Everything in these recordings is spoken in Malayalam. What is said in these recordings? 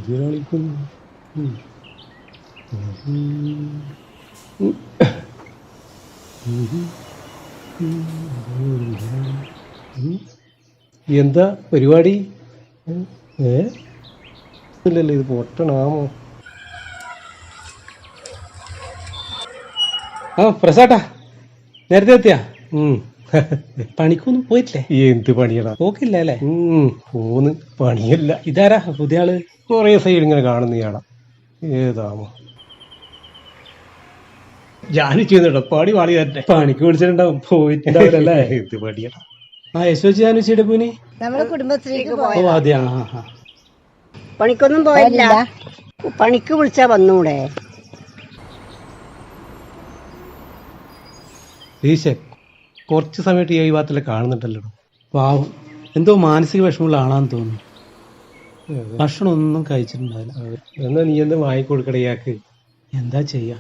പുതിയൊരാളിക്കുന്നു. എന്താ പരിപാടി? ഇല്ലല്ലോ, ഇത് പൊട്ടണാമോ? ആ പ്രസാട്ടാ, നേരത്തെ എത്തിയാ? പണിക്കൊന്നും പോയിട്ടില്ലേ? എന്ത് പണിയടാ, പോക്കില്ല അല്ലേ? പോന്ന് പണിയല്ല. ഇതാരാ പുതിയ ആള്? കൊറേ സൈഡ് ഇങ്ങനെ കാണുന്ന ഇയാളാ. ഏതാമോ ഞാൻ ചെയ്യുന്നുണ്ടോ? പണി പാളി തന്നെ. പണിക്ക് വിളിച്ചിട്ടുണ്ടാവും, പോയിട്ടുണ്ടാവില്ലല്ലേ? എന്ത് പണിയടാ. ആ യശോച്ചി ജാനുച്ചിയുടെ പൂനി നമ്മള് കുടുംബശ്രീക്ക് ഓ അതെ. ആ പണിക്കൊന്നും പോയില്ല. പണിക്ക് വിളിച്ചാ വന്നൂടെ? ഈശൻ കുറച്ച് സമയത്ത് ഈ ഭാഗത്തിലെ കാണുന്നുണ്ടല്ലോ. പാവം, എന്തോ മാനസിക വിഷമമുള്ള ആളാന്ന് തോന്നുന്നു. ഭക്ഷണം ഒന്നും കഴിച്ചിട്ടുണ്ടാവില്ല. എന്നാ നീ എന്ത് വാങ്ങിക്കൊടുക്കട ഇയാൾക്ക്? എന്താ ചെയ്യാ?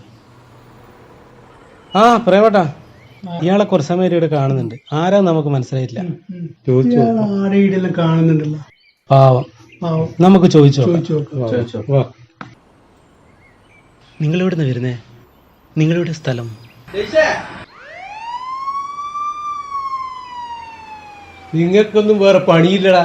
ആ പ്രേമട്ടാ, ഇയാളെ കുറച്ച് സമയം ഇവിടെ കാണുന്നുണ്ട്. ആരാ നമുക്ക് മനസ്സിലായിട്ടില്ല. ചോദിച്ചു. കാണുന്നുണ്ടല്ലോ. പാവം, നമുക്ക് ചോദിച്ചോ. വാ. നിങ്ങളിവിടുന്ന് വരുന്നേ? നിങ്ങളുടെ സ്ഥലം? നിങ്ങൾക്കൊന്നും വേറെ പണിയില്ലടാ.